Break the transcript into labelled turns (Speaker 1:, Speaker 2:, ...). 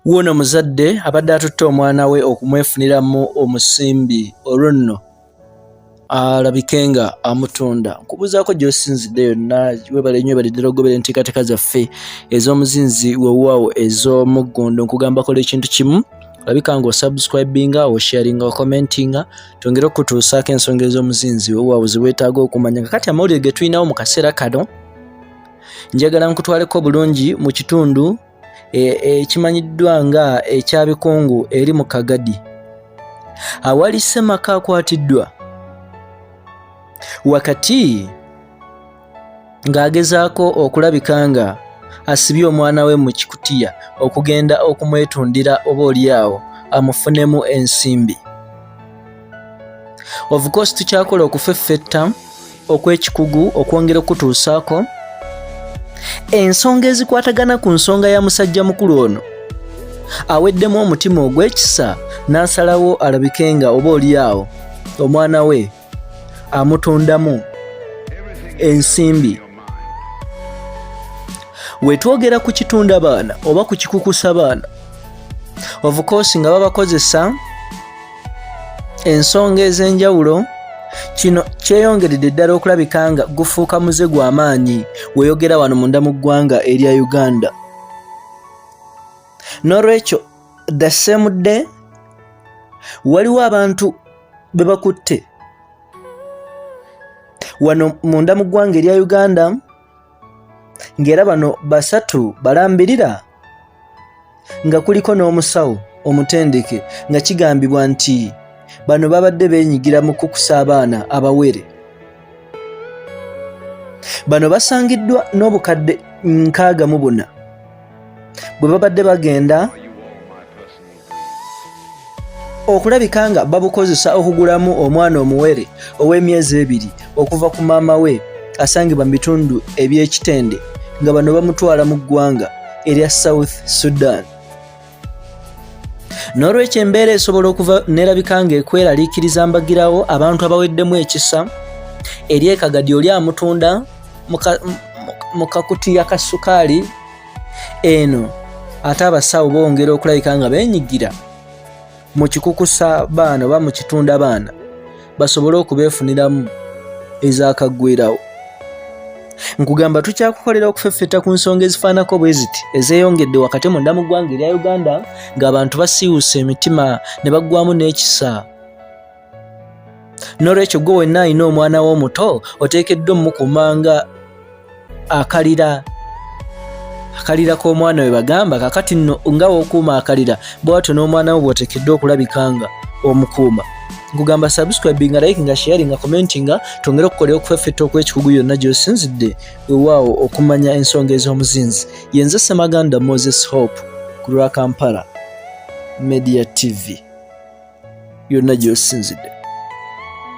Speaker 1: Wuuno omuzadde abadde atutte omwana we okumwefuniramu omusimbi olwo nno alabike nga amutunda. Nkubuuzaako gy'osinzidde yonna, webale nnyo baliddala ogobera enteekateeka zaffe ez'omuzinzi weewaawo ez'omuggondo. Nkugamba kola ekintu kimu, olabika nga osubscribinga, osharinga, okomentinga, twongere okutuusaako ensonga ez'omuzinzi weewaawo ze weetaaga okumanya. Kakati amawulire ge tulinawo mu kaseera kano, njagala nkutwaleko bulungi mu kitundu ekimanyiddwa nga ekyabikungu eri mu Kagadi, awali Ssemaka akwatiddwa wakati ng'agezaako okulabika nga asibye omwana we mu kikutiya okugenda okumwetundira obaolyawo amufunemu ensimbi. Of course tukyakola okufeffetta okw'ekikugu okwongera okutuusaako ensonga ezikwatagana ku nsonga ya musajja mukulu ono aweddemu omutima ogw'ekisa n'asalawo alabike nga obaolyawo omwana we amutundamu ensimbi. Wetwogera ku kitunda baana oba ku kikukusa baana, of course nga babakozesa ensonga ez'enjawulo, kino kyeyongeredde ddala okulabika nga gufuuka muze gw'amaanyi weeyogera wano munda mu ggwanga erya Uganda. N'olwekyo the same day waliwo abantu be bakutte wano munda mu ggwanga erya Uganda, ng'era bano basatu balambirira nga kuliko n'omusawo omutendeke, nga kigambibwa nti bano babadde beenyigira mu kukusa abaana abawere. Bano basangiddwa n'obukadde 64 bwe babadde bagenda okulabika nga babukozesa okugulamu omwana omuwere ow'emyezi 2 okuva ku maama we asangibwa mu bitundu eby'ekitende, nga bano bamutwala mu ggwanga erya South Sudan. N'olwekyo embeera esobola okuva nerabika nga ekweraliikiriza mbagirawo abantu abaweddemu ekisa eri e Kagadi oli amutunda mu kakutiya ka sukaali eno, ate abasawo bongera okulabika nga beenyigira mu kikukusa baana oba mu kitunda baana basobole okubeefuniramu ezakaggwerawo. Nkugamba tukyakukolera okufeffetta ku nsonga ezifaanako bwe ziti ezeeyongedde wakati munda mu ggwanga erya Uganda, ng'abantu basiiwusa emitima ne baggwamu n'ekisa. N'olwekyo gwe wenna alina omwana wo omuto oteekeddwa omukumanga akalira k'omwana we bagamba. Kakati nno nga w'okuuma akalira bw'atyo n'omwana wo bw'oteekeddwa okulabika nga omukuuma. Nkugamba subscribinga, likinga, sharinga, commentinga, twongere okukolera okufeffetta okw'ekikugu yonna gy'osinzidde weewaawo okumanya ensonga ez'omuzinzi. Yenze Ssemaganda Moses Hope ku lwa Kampala Media TV yonna gy'osinzidde.